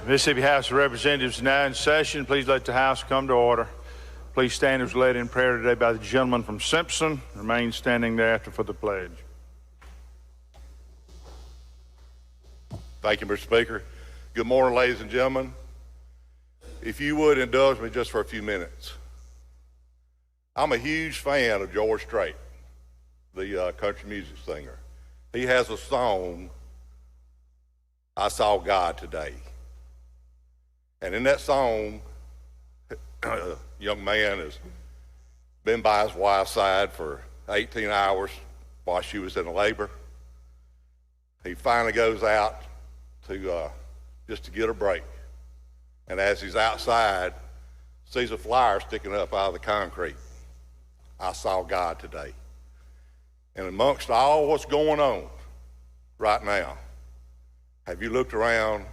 Mississippi House of Representatives now in session. Please let the House come to order. Please stand as led in prayer today by the gentleman from Simpson. Remain standing thereafter for the pledge. Thank you, Mr. Speaker. Good morning, ladies and gentlemen. If you would indulge me just for a few minutes. I'm a huge fan of George Strait, the country music singer. He has a song, I Saw God Today. And in that song, a young man has been by his wife's side for 18 hours while she was in labor. He finally goes out to just to get a break. And as he's outside, sees a flyer sticking up out of the concrete. I saw God today. And amongst all what's going on right now, have you looked around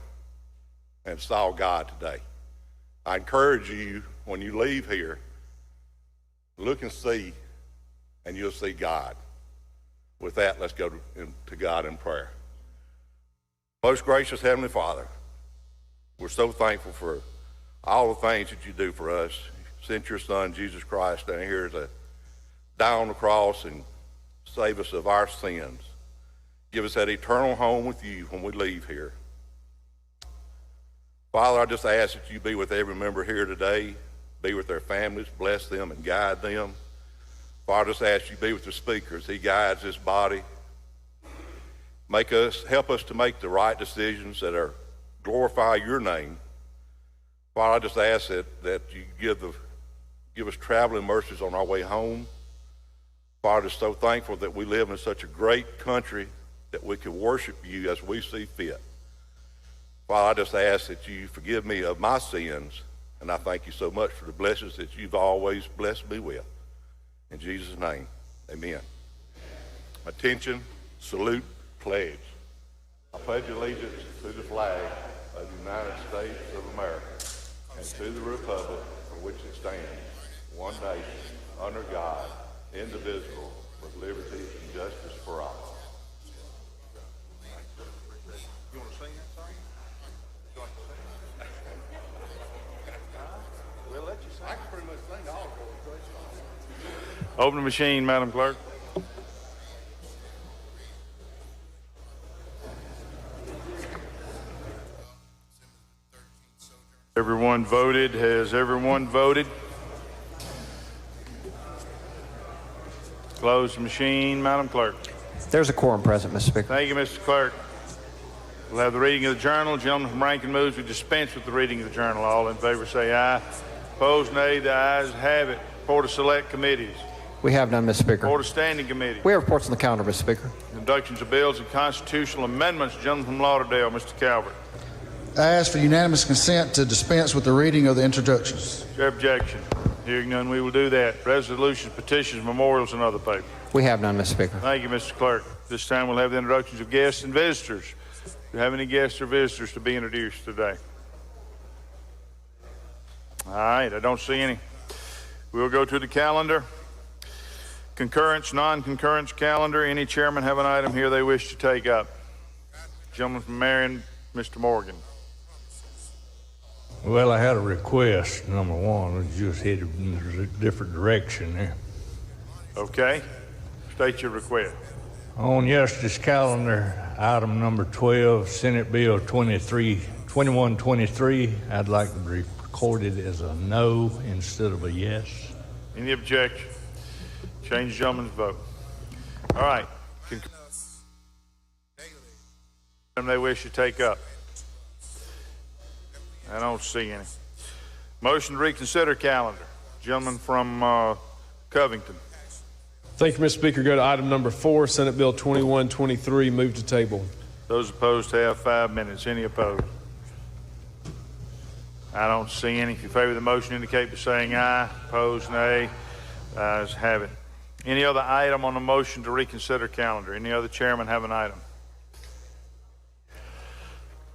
and saw God today? I encourage you, when you leave here, look and see, and you'll see God. With that, let's go to God in prayer. Most gracious Heavenly Father, we're so thankful for all the things that you do for us. You sent your Son, Jesus Christ, down here to die on the cross and save us of our sins. Give us that eternal home with you when we leave here. Father, I just ask that you be with every member here today, be with their families, bless them and guide them. Father, I just ask you be with the speaker as he guides this body. Help us to make the right decisions that are glorify your name. Father, I just ask that you give us traveling mercies on our way home. Father, just so thankful that we live in such a great country that we can worship you as we see fit. Father, I just ask that you forgive me of my sins, and I thank you so much for the blessings that you've always blessed me with. In Jesus' name, amen. Attention, salute, pledge. I pledge allegiance to the flag of the United States of America and to the republic for which it stands, one nation, under God, indivisible, with liberty and justice for all. You want to sing that song? You want to sing? We'll let you sing. I can pretty much sing all of it. Open the machine, Madam Clerk. Everyone voted. Has everyone voted? Close the machine, Madam Clerk. There's a quorum present, Mr. Speaker. Thank you, Mr. Clerk. We'll have the reading of the journal. Gentleman from Rankin moves we dispense with the reading of the journal. All in favor say aye. Opposed, nay. The ayes have it. Report of select committees. We have none, Mr. Speaker. Report of standing committees. We have reports on the calendar, Mr. Speaker. Introductions of bills and constitutional amendments. Gentleman from Lauderdale, Mr. Calvert. I ask for unanimous consent to dispense with the reading of the introductions. Is there objection? Hearing none, we will do that. Resolutions, petitions, memorials, and other papers. We have none, Mr. Speaker. Thank you, Mr. Clerk. This time we'll have the introductions of guests and visitors. Do you have any guests or visitors to be introduced today? All right, I don't see any. We'll go to the calendar. Concurrence, non-concurrence calendar. Any chairman have an item here they wish to take up? Gentleman from Marion, Mr. Morgan. Well, I had a request, number one. It just headed in a different direction there. Okay. State your request. On yesterday's calendar, item number 12, Senate Bill 2123, I'd like to be recorded as a no instead of a yes. Any objection? Change the gentleman's vote. All right. They wish to take up. I don't see any. Motion to reconsider calendar. Gentleman from Covington. Thank you, Mr. Speaker. Go to item number 4, Senate Bill 2123. Move to table. Those opposed have 5 minutes. Any opposed? I don't see any. If you favor the motion, indicate by saying aye. Opposed, nay. Ayes have it. Any other item on the motion to reconsider calendar? Any other chairman have an item?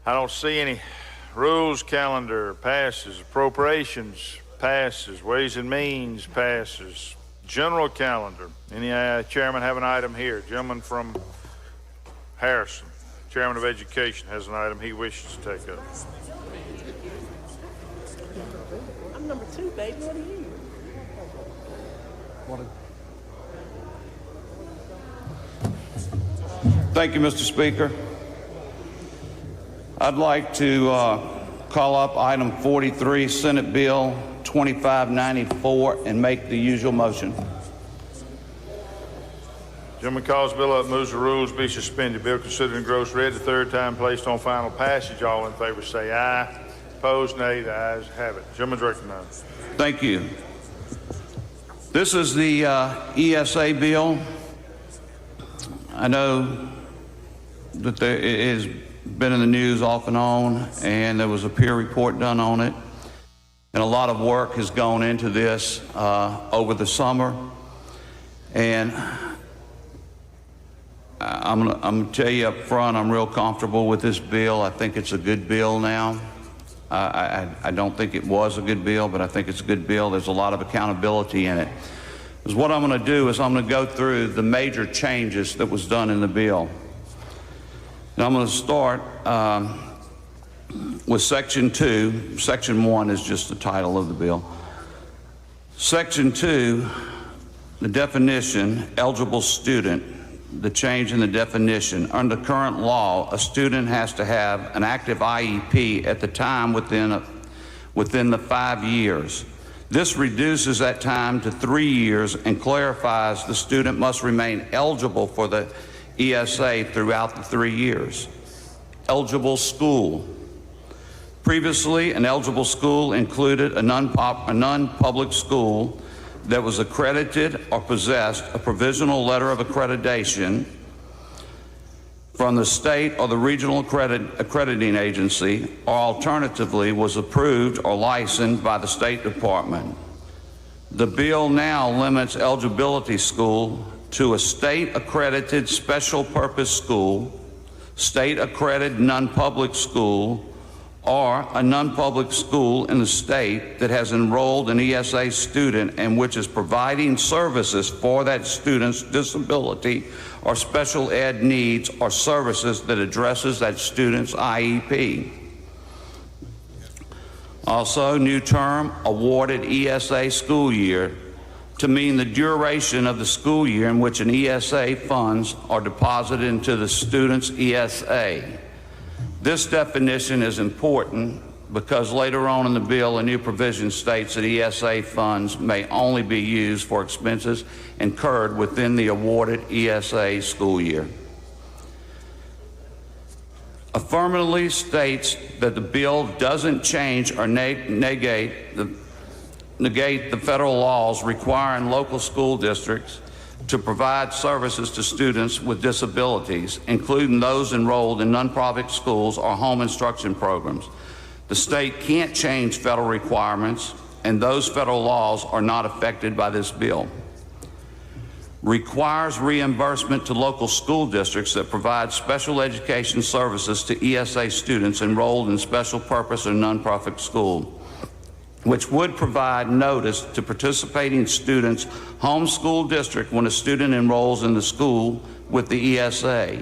I don't see any. Rules calendar passes. Appropriations passes. Ways and Means passes. General calendar. Any chairman have an item here? Gentleman from Harrison, Chairman of Education, has an item he wishes to take up. number 2, baby. What are you? Thank you, Mr. Speaker. I'd like to call up item 43, Senate Bill 2594, and make the usual motion. Gentleman calls the bill up, moves the rules be suspended. Bill considered and gross read the third time, placed on final passage. All in favor say aye. Opposed, nay. The ayes have it. Gentleman's recognized. Thank you. This is the ESA bill. I know that it has been in the news off and on, and there was a peer report done on it. And a lot of work has gone into this over the summer. And I'm gonna tell you up front, I'm real comfortable with this bill. I think it's a good bill now. I don't think it was a good bill, but I think it's a good bill. There's a lot of accountability in it. Because what I'm going to do is I'm going to go through the major changes that was done in the bill. And I'm going to start with Section 2. Section 1 is just the title of the bill. Section 2, the definition, eligible student, the change in the definition. Under current law, a student has to have an active IEP at the time within the 5 years. This reduces that time to 3 years and clarifies the student must remain eligible for the ESA throughout the 3 years. Eligible school. Previously, an eligible school included a non-public school that was accredited or possessed a provisional letter of accreditation from the state or the regional accrediting agency, or alternatively was approved or licensed by the State Department. The bill now limits eligibility school to a state-accredited special purpose school, state-accredited non-public school, or a non-public school in the state that has enrolled an ESA student and which is providing services for that student's disability or special ed needs or services that addresses that student's IEP. Also, new term, awarded ESA school year, to mean the duration of the school year in which an ESA funds are deposited into the student's ESA. This definition is important because later on in the bill, a new provision states that ESA funds may only be used for expenses incurred within the awarded ESA school year. Affirmatively states that the bill doesn't change or negate the federal laws requiring local school districts to provide services to students with disabilities, including those enrolled in nonprofit schools or home instruction programs. The state can't change federal requirements, and those federal laws are not affected by this bill. Requires reimbursement to local school districts that provide special education services to ESA students enrolled in special purpose or nonprofit school, which would provide notice to participating students' home school district when a student enrolls in the school with the ESA.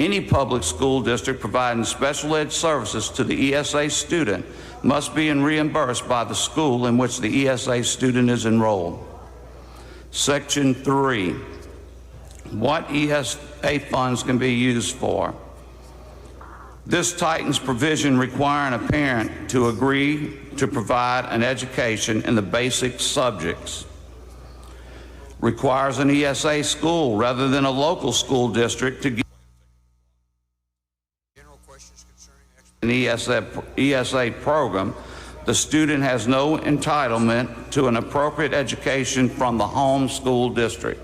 Any public school district providing special ed services to the ESA student must be reimbursed by the school in which the ESA student is enrolled. Section 3, what ESA funds can be used for. This tightens provision requiring a parent to agree to provide an education in the basic subjects. Requires an ESA school rather than a local school district to give general questions concerning an ESA program. The student has no entitlement to an appropriate education from the home school district.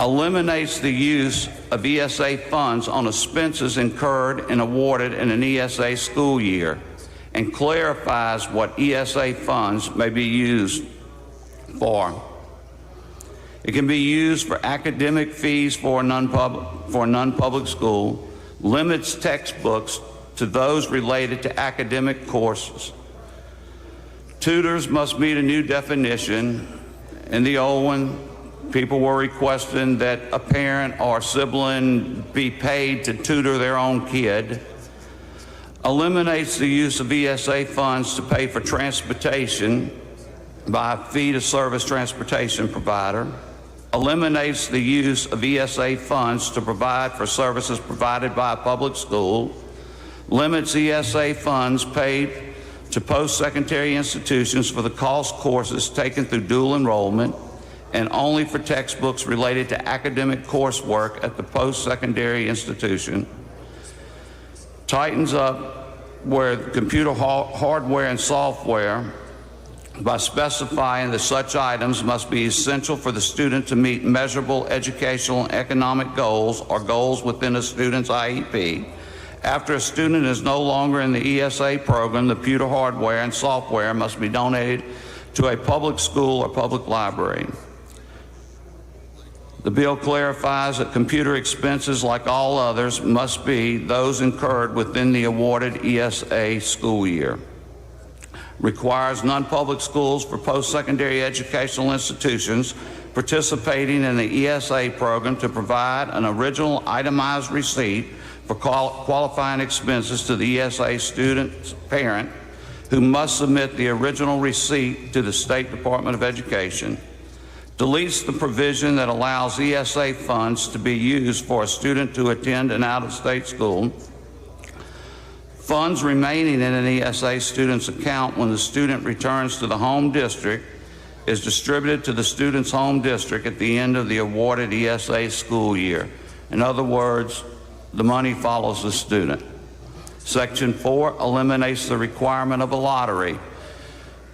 Eliminates the use of ESA funds on expenses incurred and awarded in an ESA school year, and clarifies what ESA funds may be used for. It can be used for academic fees for a non-public school, limits textbooks to those related to academic courses. Tutors must meet a new definition. In the old one, people were requesting that a parent or sibling be paid to tutor their own kid. eliminates the use of ESA funds to pay for transportation by a fee-to-service transportation provider, eliminates the use of ESA funds to provide for services provided by a public school, limits ESA funds paid to post-secondary institutions for the cost courses taken through dual enrollment and only for textbooks related to academic coursework at the post-secondary institution, tightens up where computer hardware and software by specifying that such items must be essential for the student to meet measurable educational and economic goals or goals within a student's IEP. After a student is no longer in the ESA program, the computer hardware and software must be donated to a public school or public library. The bill clarifies that computer expenses, like all others, must be those incurred within the awarded ESA school year. Requires non-public schools for post-secondary educational institutions participating in the ESA program to provide an original itemized receipt for qualifying expenses to the ESA student's parent, who must submit the original receipt to the State Department of Education. Deletes the provision that allows ESA funds to be used for a student to attend an out-of-state school. Funds remaining in an ESA student's account when the student returns to the home district is distributed to the student's home district at the end of the awarded ESA school year. In other words, the money follows the student. Section 4 eliminates the requirement of a lottery.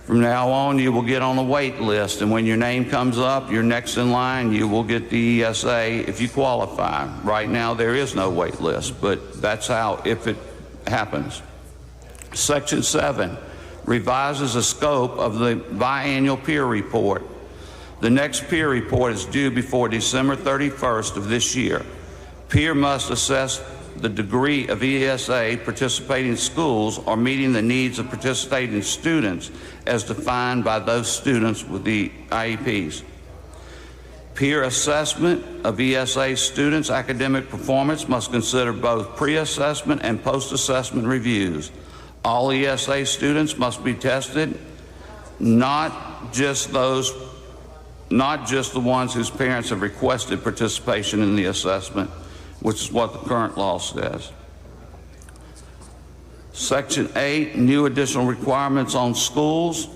From now on, you will get on a wait list, and when your name comes up, you're next in line, you will get the ESA if you qualify. Right now, there is no wait list, but that's how, if it happens. Section 7 revises the scope of the biannual peer report. The next peer report is due before December 31st of this year. Peer must assess the degree of ESA participating schools or meeting the needs of participating students as defined by those students with the IEPs. Peer assessment of ESA students' academic performance must consider both pre-assessment and post-assessment reviews. All ESA students must be tested, not just the ones whose parents have requested participation in the assessment, which is what the current law says. Section 8, new additional requirements on schools.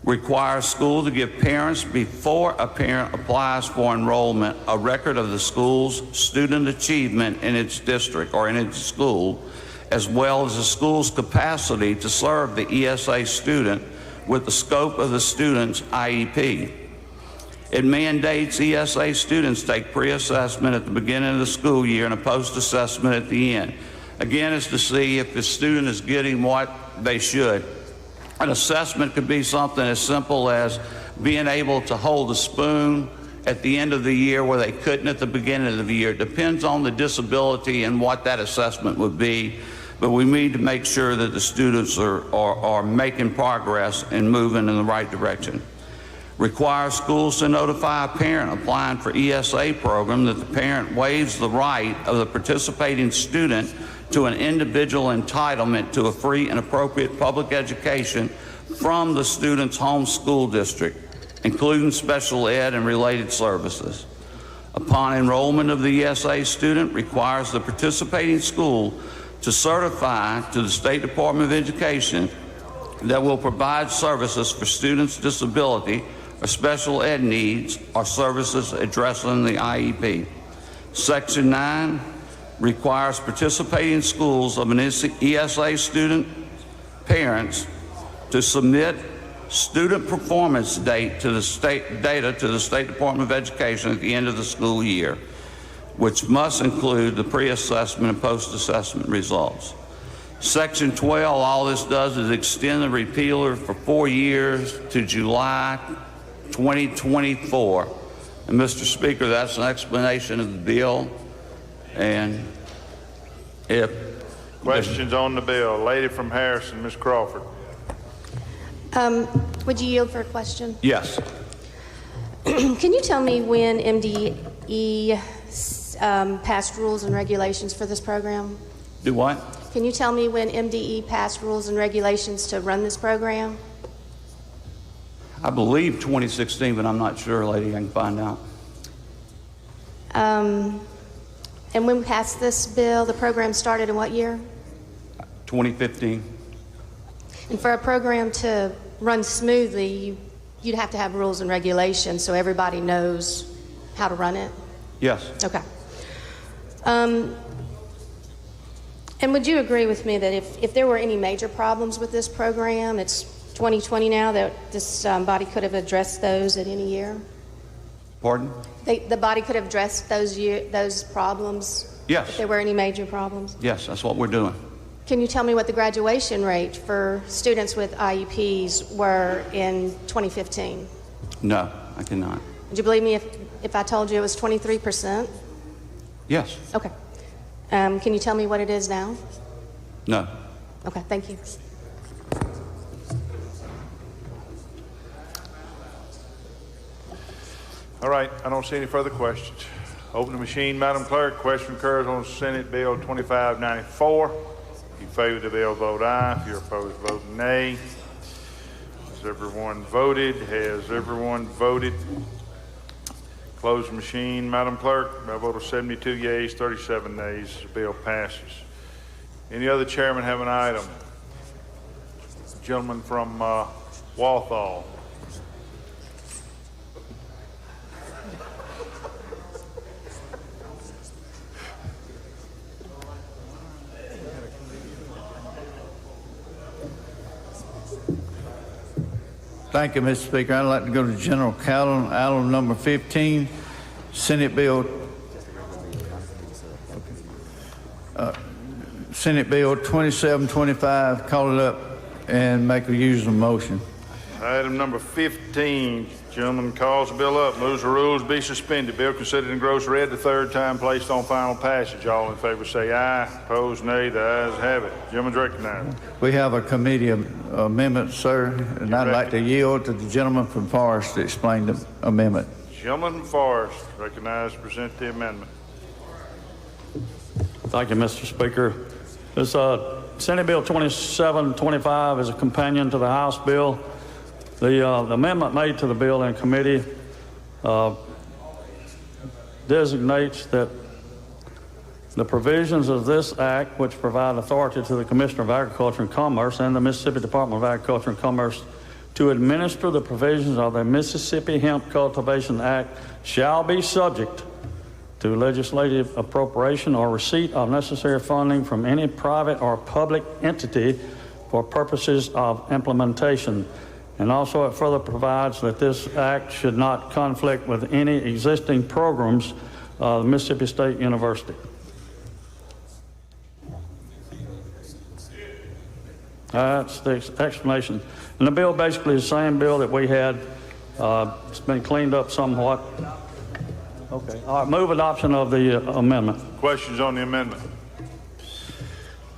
Requires schools to give parents, before a parent applies for enrollment, a record of the school's student achievement in its district or in its school, as well as the school's capacity to serve the ESA student with the scope of the student's IEP. It mandates ESA students take pre-assessment at the beginning of the school year and a post-assessment at the end. Again, it's to see if the student is getting what they should. An assessment could be something as simple as being able to hold a spoon at the end of the year where they couldn't at the beginning of the year. It depends on the disability and what that assessment would be, but we need to make sure that the students are making progress and moving in the right direction. Requires schools to notify a parent applying for ESA program that the parent waives the right of the participating student to an individual entitlement to a free and appropriate public education from the student's home school district, including special ed and related services. Upon enrollment of the ESA student, requires the participating school to certify to the State Department of Education that will provide services for students' disability or special ed needs or services addressed in the IEP. Section 9 requires participating schools of an ESA student parents to submit student performance data to the State Department of Education at the end of the school year, which must include the pre-assessment and post-assessment results. Section 12, all this does is extend the repealer for 4 years to July 2024. And Mr. Speaker, that's an explanation of the bill. And if Questions on the bill? Lady from Harrison, Ms. Crawford. Would you yield for a question? yes, Can you tell me when MDE passed rules and regulations for this program? do what? Can you tell me when MDE passed rules and regulations to run this program? I believe 2016, but I'm not sure, lady. I can find out. And when we passed this bill, the program started in what year? 2015. And for a program to run smoothly, you'd have to have rules and regulations so everybody knows how to run it? Yes. Okay. And would you agree with me that if there were any major problems with this program, it's 2020 now, that this body could have addressed those at any year? Pardon? The body could have addressed those problems? Yes. If there were any major problems? Yes, that's what we're doing. Can you tell me what the graduation rate for students with IEPs were in 2015? No, I cannot. Would you believe me if I told you it was 23%? Yes. Okay. Can you tell me what it is now? No. Okay, thank you. All right, I don't see any further questions. Open the machine, Madam Clerk. Question occurs on Senate Bill 2594. If you favor the bill, vote aye. If you're opposed, vote nay. Has everyone voted? Has everyone voted? Close the machine, Madam Clerk. By a vote of 72 yeas, 37 nays, the bill passes. Any other chairman have an item? Gentleman from Walthall. Thank you, Mr. Speaker. I'd like to go to General Callan, item number 15, Senate Bill 2725. Call it up and make a usual motion. Item number 15, gentleman calls the bill up, moves the rules be suspended. Bill considered in gross red the third time, placed on final passage. All in favor say aye. Opposed, nay. The ayes have it. Gentleman's recognized. We have a committee amendment, sir, and I'd like to yield to the gentleman from Forest to explain the amendment. Gentleman from Forest, recognized to present the amendment. Thank you, Mr. Speaker. This Senate Bill 2725 is a companion to the House bill. The amendment made to the bill in committee designates that the provisions of this act, which provide authority to the Commissioner of Agriculture and Commerce and the Mississippi Department of Agriculture and Commerce to administer the provisions of the Mississippi Hemp Cultivation Act, shall be subject to legislative appropriation or receipt of necessary funding from any private or public entity for purposes of implementation. And also it further provides that this act should not conflict with any existing programs of Mississippi State University. That's the explanation. And the bill basically is the same bill that we had. It's been cleaned up somewhat. Okay. All right, move adoption of the amendment. Questions on the amendment?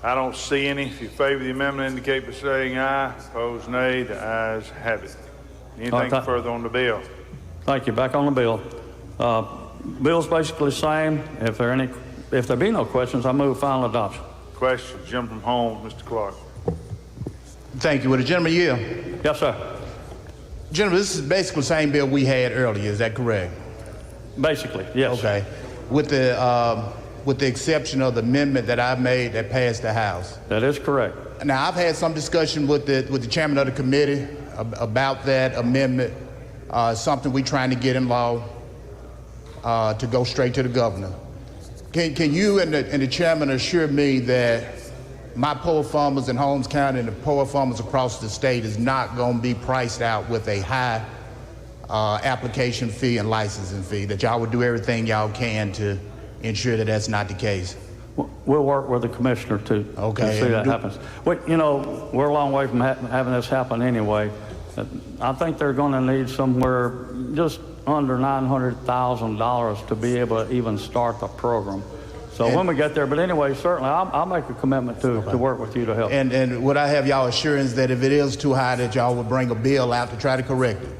I don't see any. If you favor the amendment, indicate by saying aye. Opposed, nay. The ayes have it. Anything further on the bill? Thank you. Back on the bill. Bill's basically the same. If there be no questions, I move final adoption. Questions? Gentleman from Holmes, Mr. Clark. Thank you. Would the gentleman yield? Yes, sir. Gentlemen, this is basically the same bill we had earlier. Is that correct? Basically, yes. Okay. With the exception of the amendment that I made that passed the House. That is correct. Now, I've had some discussion with the chairman of the committee about that amendment. Something we're trying to get in law to go straight to the governor. Can you and the chairman assure me that my poor farmers in Holmes County and the poor farmers across the state is not going to be priced out with a high application fee and licensing fee, that y'all would do everything y'all can to ensure that that's not the case? We'll work with the commissioner to see that happens. We're a long way from having this happen anyway. I think they're going to need somewhere just under $900,000 to be able to even start the program. So when we get there, but anyway, certainly I'll make a commitment to work with you to help. And would I have y'all assurance that if it is too high that y'all would bring a bill out to try to correct it?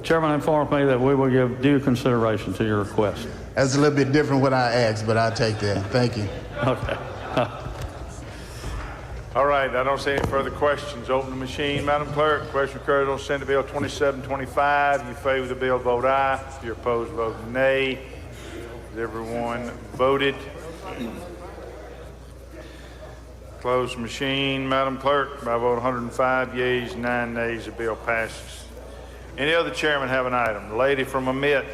chairman informed me that we will give due consideration to your request. That's a little bit different what I asked, but I'll take that. Thank you. Okay. All right, I don't see any further questions. Open the machine, Madam Clerk. Question occurs on Senate Bill 2725. You favor the bill, vote aye. If you're opposed, vote nay. Has everyone voted? Close the machine, Madam Clerk. By vote 105 yeas, 9 nays, the bill passes. Any other chairman have an item? The lady from Amit.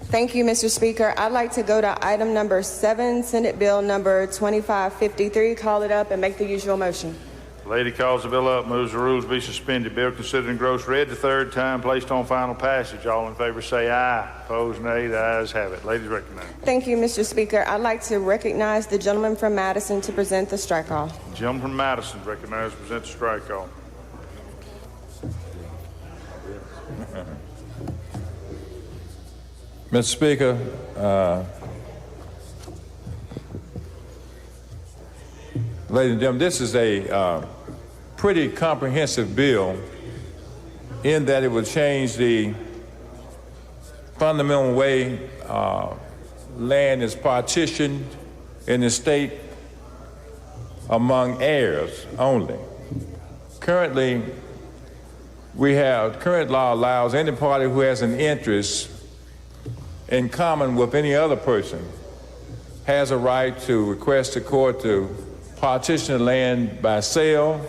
Thank you, Mr. Speaker. I'd like to go to item number 7, Senate Bill number 2553. Call it up and make the usual motion. The lady calls the bill up, moves the rules be suspended. Bill considered and gross read the third time, placed on final passage. All in favor say aye. Opposed, nay. The ayes have it. Ladies recognized. Thank you, Mr. Speaker. I'd like to recognize the gentleman from Madison to present the strike call. The gentleman from Madison recognized to present the strike call. Mr. Speaker, ladies and gentlemen, this is a pretty comprehensive bill in that it will change the fundamental way land is partitioned in the state among heirs only. Currently, current law allows any party who has an interest in common with any other person has a right to request the court to partition the land by sale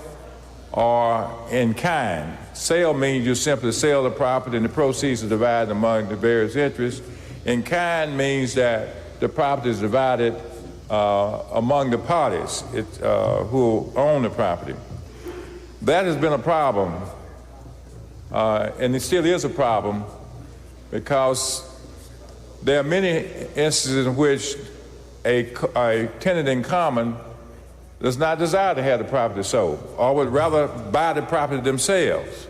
or in kind. Sale means you simply sell the property and the proceeds are divided among the various interests. In kind means that the property is divided among the parties who own the property. That has been a problem, and it still is a problem, because there are many instances in which a tenant in common does not desire to have the property sold, or would rather buy the property themselves.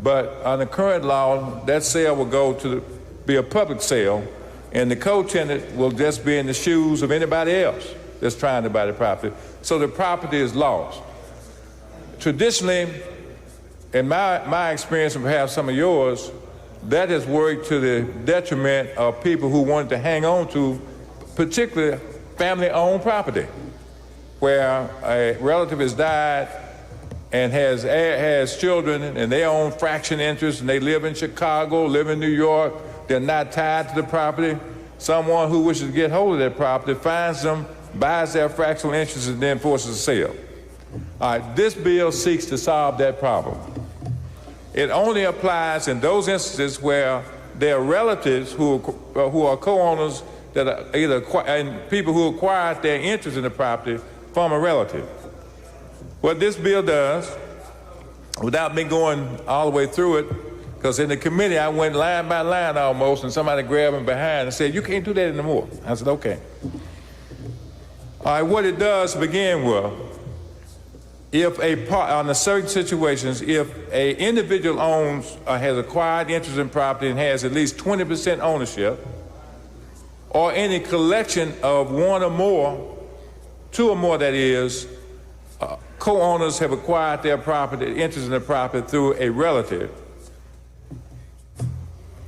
But under current law, that sale will go to be a public sale, and the co-tenant will just be in the shoes of anybody else that's trying to buy the property. So the property is lost. Traditionally, in my experience, and perhaps some of yours, that has worked to the detriment of people who wanted to hang on to particularly family-owned property, where a relative has died and has children and they own fraction interests and they live in Chicago, live in New York, they're not tied to the property. Someone who wishes to get hold of that property finds them, buys their fractional interest, and then forces a sale. All right, this bill seeks to solve that problem. It only applies in those instances where there are relatives who are co-owners that are either and people who acquired their interest in the property from a relative. What this bill does, without me going all the way through it, because in the committee I went line by line almost, and somebody grabbed me behind and said, "You can't do that anymore." I said, "Okay." All right, what it does to begin with, if under certain situations, if an individual has acquired interest in property and has at least 20% ownership, or any collection of one or more, two or more that is, co-owners have acquired their property, interest in the property through a relative,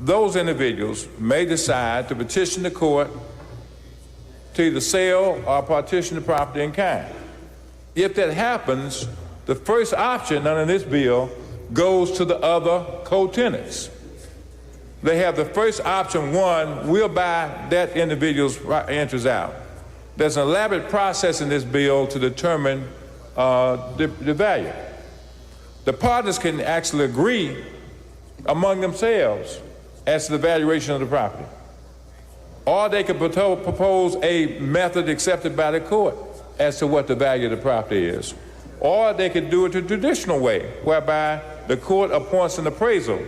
those individuals may decide to petition the court to either sell or partition the property in kind. If that happens, the first option under this bill goes to the other co-tenants. They have the first option, one, we'll buy that individual's interest out. There's an elaborate process in this bill to determine the value. The partners can actually agree among themselves as to the valuation of the property. Or they could propose a method accepted by the court as to what the value of the property is. Or they could do it the traditional way, whereby the court appoints an appraiser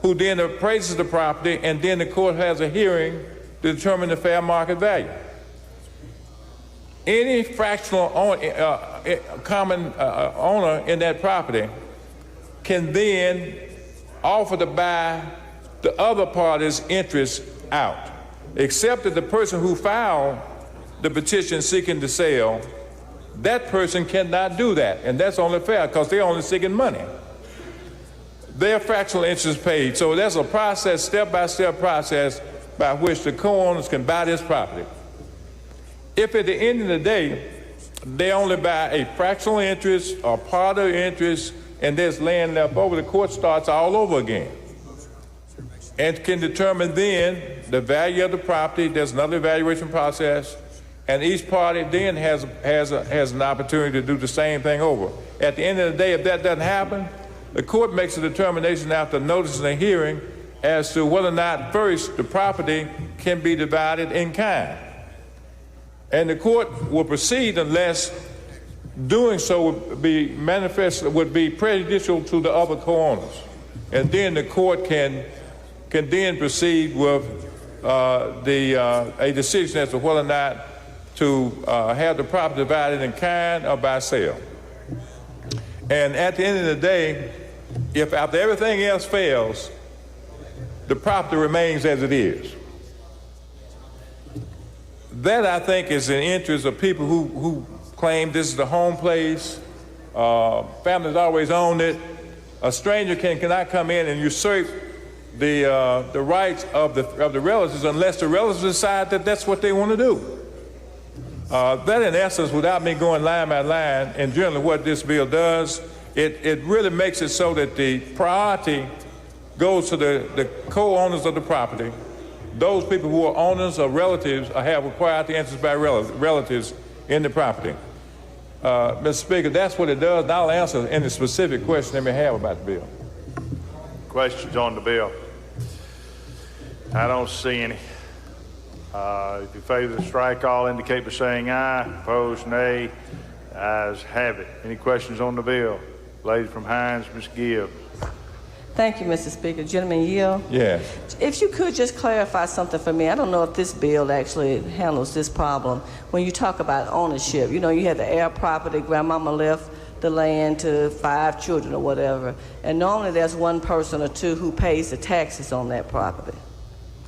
who then appraises the property, and then the court has a hearing to determine the fair market value. Any fractional common owner in that property can then offer to buy the other party's interest out, except that the person who filed the petition seeking to sell, that person cannot do that. And that's only fair because they're only seeking money. Their fractional interest paid. So there's a process, step-by-step process by which the co-owners can buy this property. If at the end of the day, they only buy a fractional interest or part of the interest and there's land left over, the court starts all over again and can determine then the value of the property. There's another evaluation process, and each party then has an opportunity to do the same thing over. At the end of the day, if that doesn't happen, the court makes a determination after notice and a hearing as to whether or not first the property can be divided in kind. And the court will proceed unless doing so would be prejudicial to the other co-owners. And then the court can then proceed with a decision as to whether or not to have the property divided in kind or by sale. And at the end of the day, if after everything else fails, the property remains as it is. That, I think, is in the interest of people who claim this is the home place. Families always owned it. A stranger cannot come in and usurp the rights of the relatives unless the relatives decide that that's what they want to do. That, in essence, without me going line by line, and generally what this bill does, it really makes it so that the priority goes to the co-owners of the property. Those people who are owners or relatives or have acquired the interest by relatives in the property. Mr. Speaker, that's what it does, and I'll answer any specific question they may have about the bill. Questions on the bill? I don't see any. If you favor the strike, all indicate by saying aye. Opposed, nay. Ayes have it. Any questions on the bill? Lady from Hines, Ms. Gibbs. Thank you, Mr. Speaker. Gentleman Yield. Yes. If you could just clarify something for me. I don't know if this bill actually handles this problem. When you talk about ownership, you know, you have the heir property, grandmama left the land to 5 children or whatever, and normally there's one person or two who pays the taxes on that property.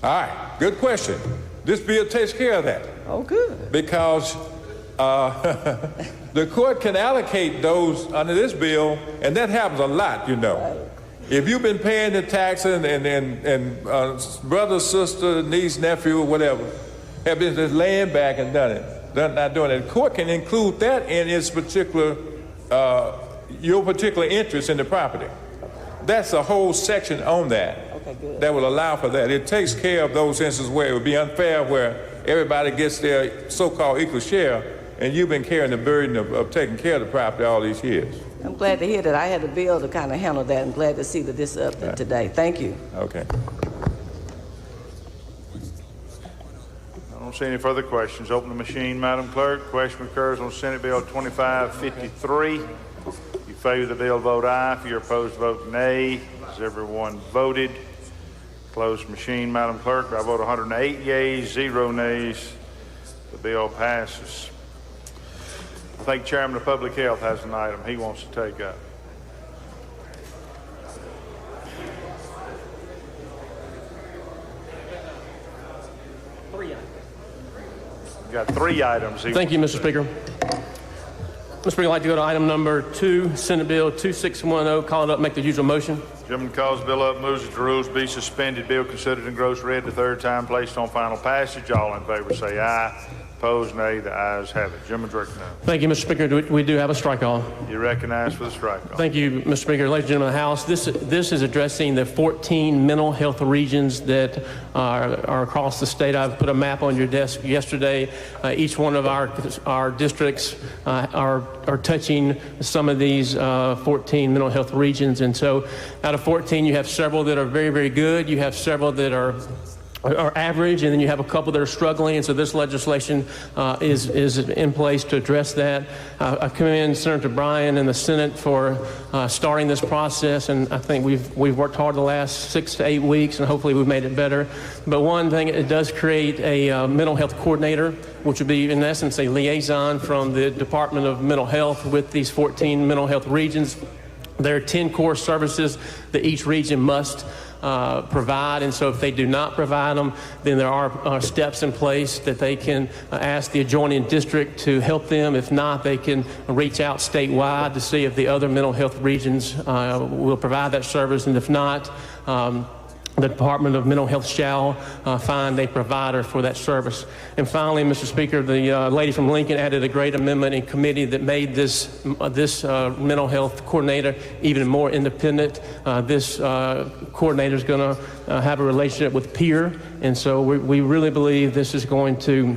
All right, good question. This bill takes care of that. Oh, good. Because the court can allocate those under this bill, and that happens a lot, you know. Right. If you've been paying the taxes and brother, sister, niece, nephew, or whatever, have been just laying back and not doing it, the court can include that in its particular, your particular interest in the property. That's a whole section on that. Okay, good. That will allow for that. It takes care of those instances where it would be unfair, where everybody gets their so-called equal share, and you've been carrying the burden of taking care of the property all these years. I'm glad to hear that. I had a bill to kind of handle that. I'm glad to see that this is up there today. Thank you. Okay. I don't see any further questions. Open the machine, Madam Clerk. Question occurs on Senate Bill 2553. If you favor the bill, vote aye. If you're opposed, vote nay. Has everyone voted? Closed machine, Madam Clerk. I vote 108 yeas, 0 nays. The bill passes. I think Chairman of Public Health has an item he wants to take up. We've got 3 items. Thank you, Mr. Speaker. Mr. Speaker, I'd like to go to item number 2, Senate Bill 2610. Call it up, make the usual motion. Gentleman calls the bill up, moves that the rules be suspended. Bill considered in gross red the 3rd time, placed on final passage. All in favor say aye. Opposed, nay. The ayes have it. Gentleman's recognized. Thank you, Mr. Speaker. We do have a strike call. You recognize for the strike call. Thank you, Mr. Speaker. Ladies and gentlemen of the House, this is addressing the 14 mental health regions that are across the state. I've put a map on your desk yesterday. Each one of our districts are touching some of these 14 mental health regions. And so out of 14, you have several that are very, very good. You have several that are average, and then you have a couple that are struggling, and so this legislation is in place to address that. I commend Senator Bryan and the Senate for starting this process, and I think we've worked hard the last 6 to 8 weeks, and hopefully we've made it better. But one thing, it does create a mental health coordinator, which would be in essence a liaison from the Department of Mental Health with these 14 mental health regions. There are 10 core services that each region must provide. And so if they do not provide them, then there are steps in place that they can ask the adjoining district to help them. If not, they can reach out statewide to see if the other mental health regions will provide that service. And if not, the Department of Mental Health shall find a provider for that service. And finally, Mr. Speaker, the lady from Lincoln added a great amendment in committee that made this mental health coordinator even more independent. This coordinator is going to have a relationship with peer, and so we really believe this is going to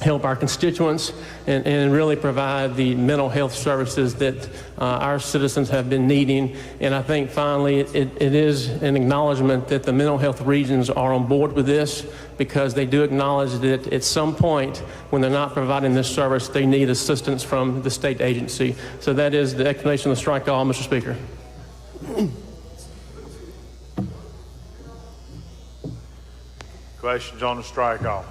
help our constituents and really provide the mental health services that our citizens have been needing. And I think finally it is an acknowledgement that the mental health regions are on board with this, because they do acknowledge that at some point when they're not providing this service, they need assistance from the state agency. So that is the explanation of the strike all, Mr. Speaker. Questions on the strike all?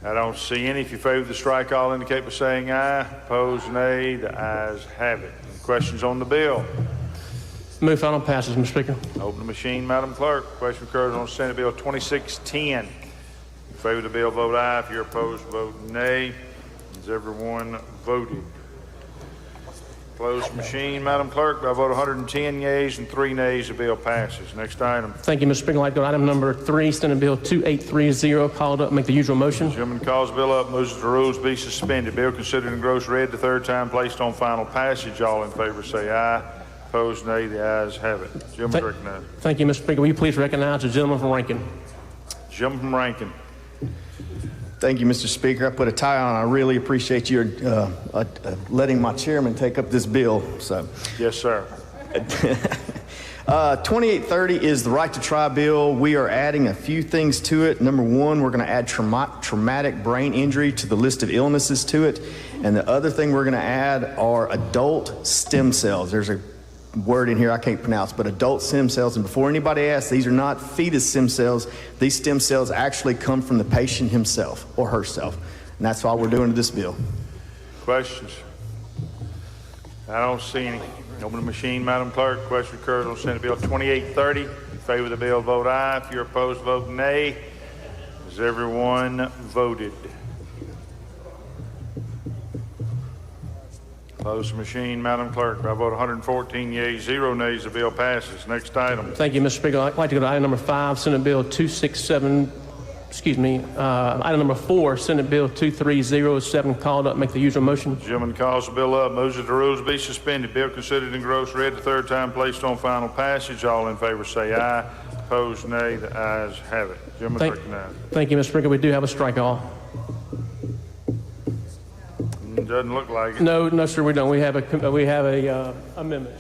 I don't see any. If you favor the strike all, indicate by saying aye. Opposed, nay. The ayes have it. Any questions on the bill? Move final passage, Mr. Speaker. Open the machine, Madam Clerk. Question occurs on Senate Bill 2610. In favor of the bill, vote aye. If you're opposed, vote nay. Has everyone voted? Closed machine, Madam Clerk. By a vote of 110 yeas and 3 nays, the bill passes. Next item. Thank you, Mr. Speaker. I'd like to go to item number 3, Senate Bill 2830, called up. Make the usual motion. The gentleman calls the bill up, moves that the rules be suspended. Bill considered in gross read the third time, placed on final passage. All in favor say aye. Opposed, nay. The ayes have it. Gentleman recognized. Thank you, Mr. Speaker. Will you please recognize the gentleman from Rankin? Gentleman from Rankin. Thank you, Mr. Speaker. I put a tie on. I really appreciate your letting my chairman take up this bill. So, yes, sir. 2830 is the right to try bill. We are adding a few things to it. Number one, we're going to add traumatic brain injury to the list of illnesses to it. And the other thing we're going to add are adult stem cells. There's a word in here I can't pronounce, but adult stem cells. And before anybody asks, these are not fetus stem cells. These stem cells actually come from the patient himself or herself. And that's why we're doing this bill. Questions? I don't see any. Open the machine, Madam Clerk. Question occurs on Senate Bill 2830. In favor of the bill, vote aye. If you're opposed, vote nay. Has everyone voted? Close the machine, Madam Clerk. By a vote of 114 yeas, 0 nays, the bill passes. Next item. Thank you, Mr. Speaker. I'd like to go to item number 5, Senate Bill 267, item number 4, Senate Bill 2307, called up. Make the usual motion. The gentleman calls the bill up, moves that the rules be suspended. Bill considered in gross read the third time, placed on final passage. All in favor say aye. Opposed, nay. The ayes have it. Gentleman recognized. Thank you, Mr. Speaker. We do have a strike all. Doesn't look like it. No, sir, we don't. We have a amendment.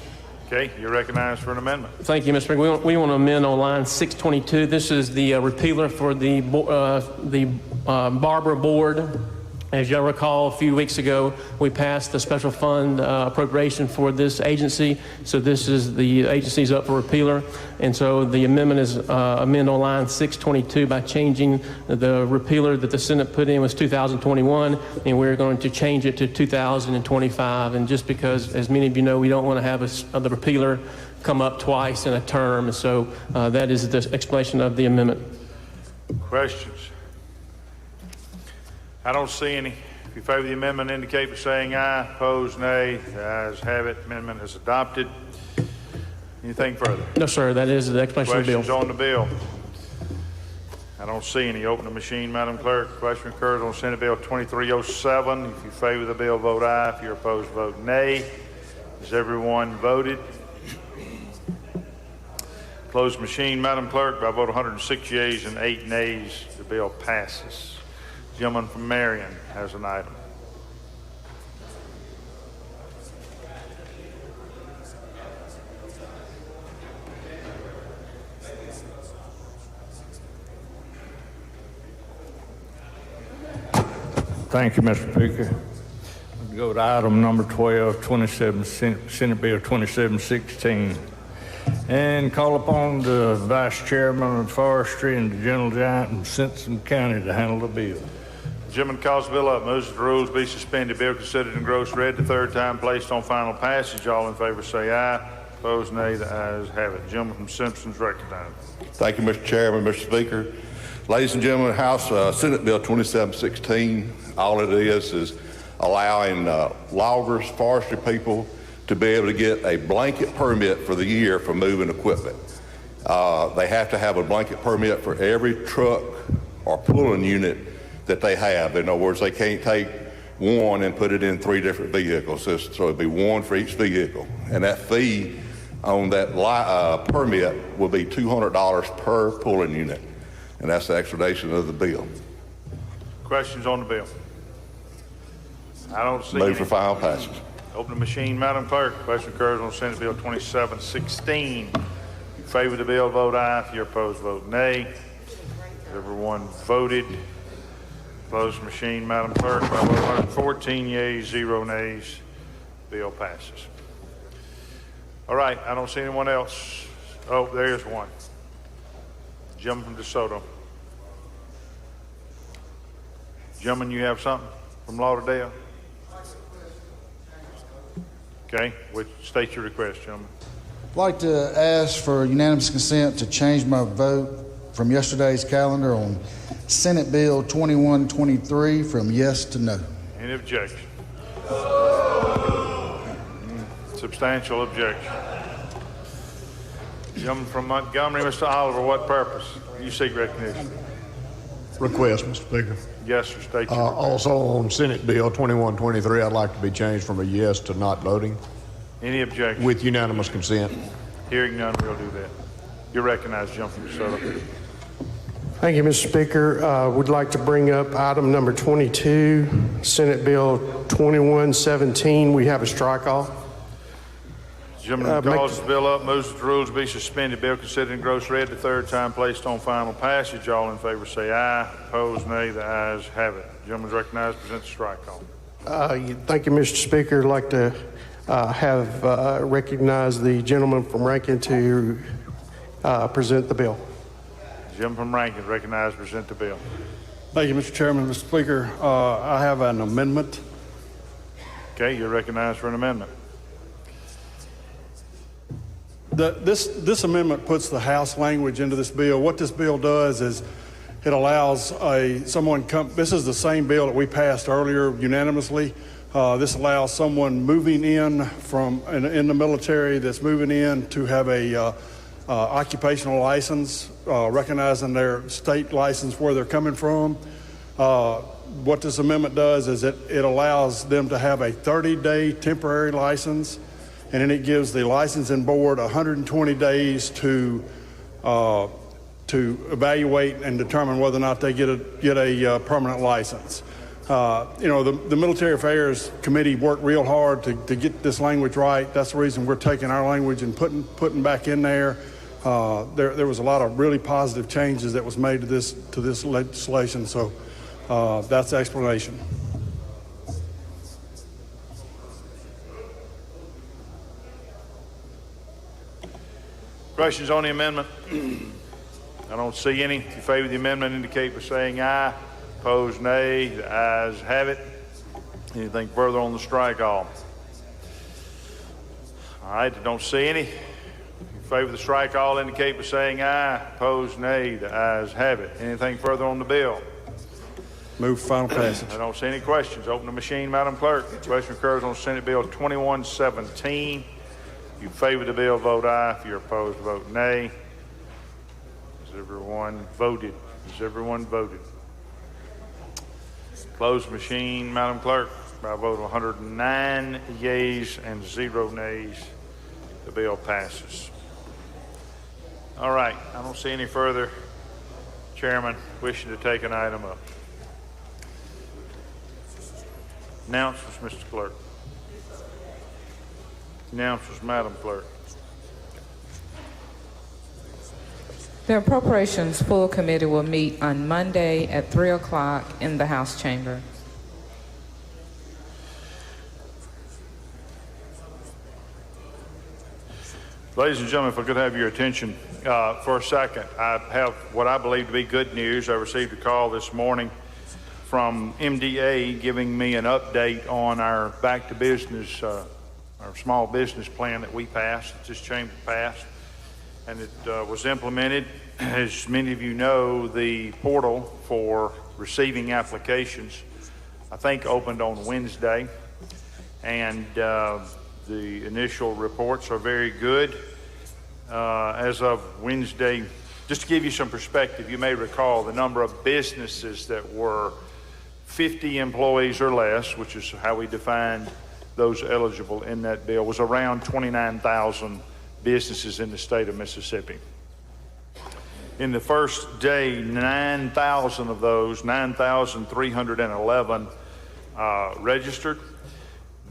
Okay, you're recognized for an amendment. Thank you, Mr. Speaker. We want to amend on line 622. This is the repealer for the Barber Board. As you'll recall, a few weeks ago, we passed the special fund appropriation for this agency. So this is the agency's up for repealer. And so the amendment is amend on line 622 by changing the repealer that the Senate put in was 2021, and we're going to change it to 2025. And just because, as many of you know, we don't want to have the repealer come up twice in a term. And so that is the explanation of the amendment. Questions? I don't see any. If you favor the amendment, indicate by saying aye. Opposed, nay. The ayes have it. Amendment is adopted. Anything further? No, sir. That is the explanation of the bill. Questions on the bill? I don't see any. Open the machine, Madam Clerk. Question occurs on Senate Bill 2307. If you favor the bill, vote aye. If you're opposed, vote nay. Has everyone voted? Closed machine, Madam Clerk. By a vote of 106 yeas and 8 nays, the bill passes. Gentleman from Marion has an item. Thank you, Mr. Speaker. We'll go to item number 12, Senate Bill 2716, and call upon the Vice Chairman of Forestry and the General Giant in Simpson County to handle the bill. The gentleman calls the bill up, moves that the rules be suspended. Bill considered in gross read the third time, placed on final passage. All in favor say aye. Opposed, nay. The ayes have it. Gentleman from Simpson's recognized. Thank you, Mr. Chairman, Mr. Speaker. Ladies and gentlemen, House Senate Bill 2716, all it is allowing loggers, forestry people to be able to get a blanket permit for the year for moving equipment. They have to have a blanket permit for every truck or pulling unit that they have. In other words, they can't take one and put it in 3 different vehicles. So it'd be one for each vehicle. And that fee on that permit will be $200 per pulling unit. And that's the explanation of the bill. Questions on the bill? I don't see Move any. for final passage. Open the machine, Madam Clerk. Question occurs on Senate Bill 2716. If you favor the bill, vote aye. If you're opposed, vote nay. Everyone voted. Close the machine, Madam Clerk. By a vote of 114 yeas, 0 nays, bill passes. All right, I don't see anyone else. Oh, there's one. Gentleman from DeSoto. Gentleman, you have something from Lauderdale? Okay, state your request, gentlemen. I'd like to ask for unanimous consent to change my vote from yesterday's calendar on Senate Bill 2123 from yes to no. Any objection? Substantial objection. Gentleman from Montgomery, Mr. Oliver, what purpose? You seek recognition. Request, Mr. Speaker. Yes, sir. State your request. Also on Senate Bill 2123, I'd like to be changed from a yes to not voting. Any objection? With unanimous consent. Hearing none, we'll do that. You're recognized, gentleman from DeSoto. Thank you, Mr. Speaker. Would like to bring up item number 22, Senate Bill 2117. We have a strike off. Gentleman calls the bill up, moves that the rules be suspended. Bill considered in gross read the 3rd time, placed on final passage. All in favor say aye. Opposed, nay. The ayes have it. Gentleman's recognized. Present the strike call. Thank you, Mr. Speaker. I'd like to recognize the gentleman from Rankin to present the bill. Gentleman from Rankin, recognized. Present the bill. Thank you, Mr. Chairman. Mr. Speaker, I have an amendment. Okay, you're recognized for an amendment. This amendment puts the House language into this bill. What this bill does is it allows this is the same bill that we passed earlier unanimously. This allows someone moving in in the military that's moving in to have a occupational license, recognizing their state license where they're coming from. What this amendment does is it allows them to have a 30-day temporary license, and then it gives the licensing board 120 days to evaluate and determine whether or not they get a permanent license. The Military Affairs Committee worked real hard to get this language right. That's the reason we're taking our language and putting back in there. There was a lot of really positive changes that was made to this legislation. So that's the explanation. Questions on the amendment? I don't see any. If you favor the amendment, indicate by saying aye. Opposed, nay. The ayes have it. Anything further on the strike all? All right, I don't see any. If you favor the strike all, indicate by saying aye. Opposed, nay. The ayes have it. Anything further on the bill? Move for final passage. I don't see any questions. Open the machine, Madam Clerk. The question occurs on Senate Bill 2117. If you favor the bill, vote aye. If you're opposed, vote nay. Has everyone voted? Has everyone voted? Close the machine, Madam Clerk. By a vote of 109 yeas and 0 nays, the bill passes. All right, I don't see any further chairman wishing to take an item up. Announcements, Mr. Clerk. Announcements, Madam Clerk. The Appropriations Full Committee will meet on Monday at 3 o'clock in the House chamber. Ladies and gentlemen, if I could have your attention for a second. I have what I believe to be good news. I received a call this morning from MDA giving me an update on our back to business our small business plan that we passed, that this chamber passed, and it was implemented. As many of you know, the portal for receiving applications, I think, opened on Wednesday, and the initial reports are very good. As of Wednesday, just to give you some perspective, you may recall the number of businesses that were 50 employees or less, which is how we defined those eligible in that bill, was around 29,000 businesses in the state of Mississippi. In the first day, 9,000 of those, 9,311 registered.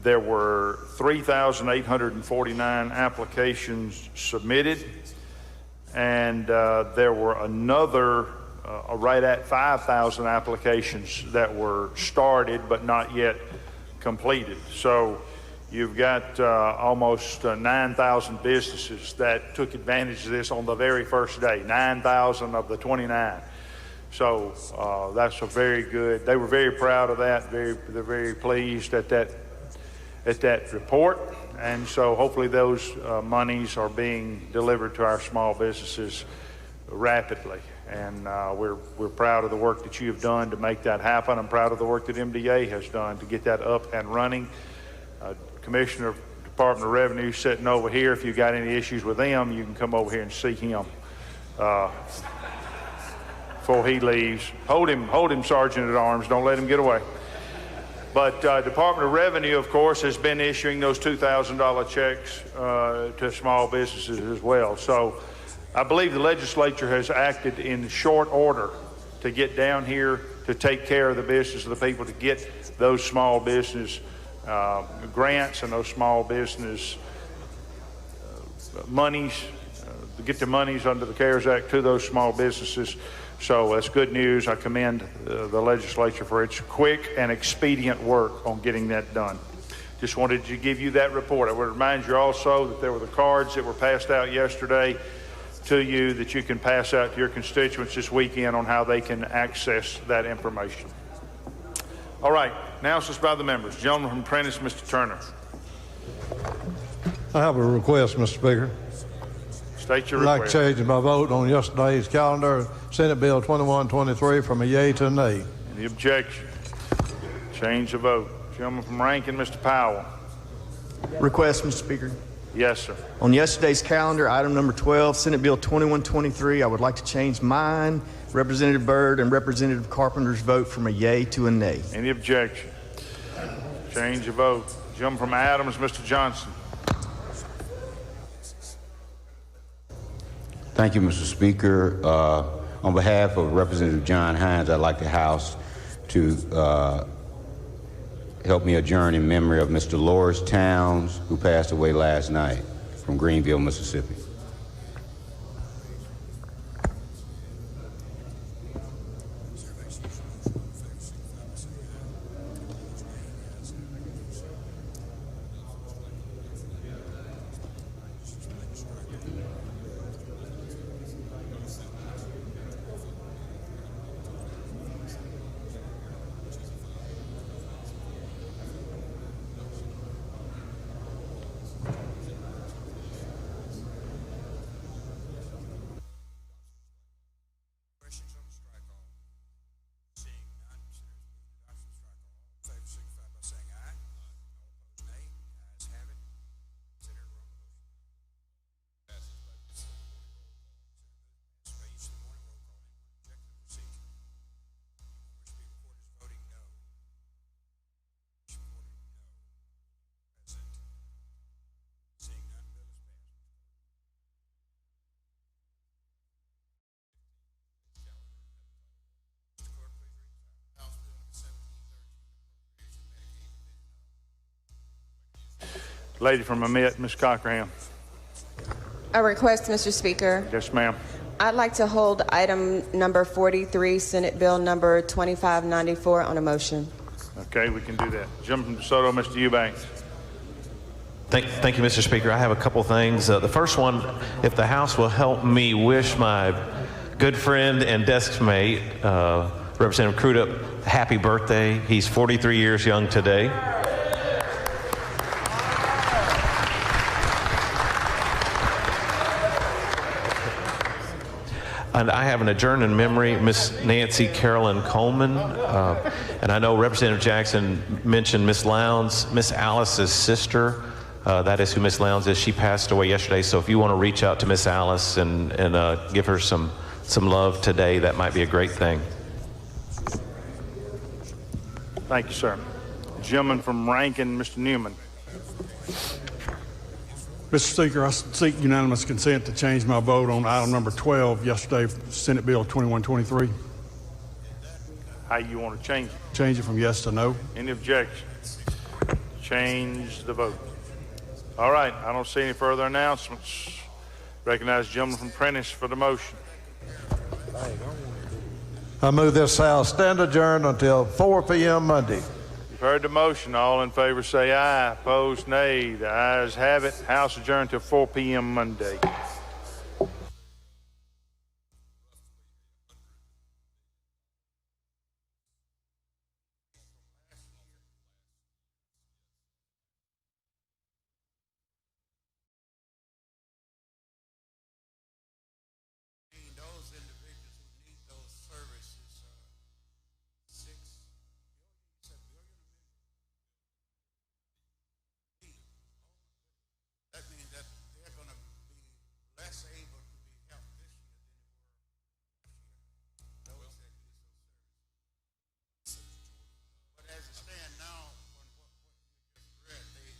There were 3,849 applications submitted, and there were another right at 5,000 applications that were started but not yet completed. So you've got almost 9,000 businesses that took advantage of this on the very first day, 9,000 of the 29. So that's a very good, they were very proud of that. They're very pleased at that report. And so hopefully those monies are being delivered to our small businesses rapidly. And we're proud of the work that you have done to make that happen. I'm proud of the work that MDA has done to get that up and running. Commissioner of Department of Revenue sitting over here. If you've got any issues with them, you can come over here and see him before he leaves. Hold him, Sergeant at Arms. Don't let him get away. But Department of Revenue, of course, has been issuing those $2,000 checks to small businesses as well. So I believe the legislature has acted in short order to get down here to take care of the business of the people, to get those small business grants and those small business monies, to get the monies under the CARES Act to those small businesses. So that's good news. I commend the legislature for its quick and expedient work on getting that done. Just wanted to give you that report. I would remind you also that there were the cards that were passed out yesterday to you that you can pass out to your constituents this weekend on how they can access that information. All right, announcements by the members. Gentleman from Prentice, Mr. Turner. I have a request, Mr. Speaker. State your I'd like to request. change my vote on yesterday's calendar, Senate Bill 2123, from a yea to a nay. Any objection? Change the vote. Gentleman from Rankin, Mr. Powell. Request, Mr. Speaker. Yes, sir. On yesterday's calendar, item number 12, Senate Bill 2123, I would like to change mine, Representative Byrd, and Representative Carpenter's vote from a yea to a nay. Any objection? Change the vote. Gentleman from Adams, Mr. Johnson. Thank you, Mr. Speaker. On behalf of Representative John Hines, I'd like the House to help me adjourn in memory of Mr. Loris Towns, who passed away last night from Greenville, Mississippi. Lady from Amite, Ms. Cockerham. A request, Mr. Speaker. Yes, ma'am. I'd like to hold item number 43, Senate Bill number 2594, on a motion. Okay, we can do that. Gentleman from DeSoto, Mr. Eubanks. Thank you, Mr. Speaker. I have a couple things. The first one, if the House will help me wish my good friend and desk mate, Representative Crudup, happy birthday. He's 43 years young today. And I have an adjourned in memory, Miss Nancy Carolyn Coleman. And I know Representative Jackson mentioned Miss Lowndes, Miss Alice's sister. That is who Miss Lowndes is. She passed away yesterday. So if you want to reach out to Miss Alice and give her some love today, that might be a great thing. Thank you, sir. Gentleman from Rankin, Mr. Newman. Mr. Speaker, I seek unanimous consent to change my vote on item number 12 yesterday, Senate Bill 2123. How you want to change it? Change it from yes to no. Any objection? Change the vote. All right, I don't see any further announcements. Recognize the gentleman from Prentice for the motion. I move this House stand adjourned until 4 p.m. Monday. You've heard the motion. All in favor say aye. Opposed, nay. The ayes have it. House adjourned till 4 p.m. Monday.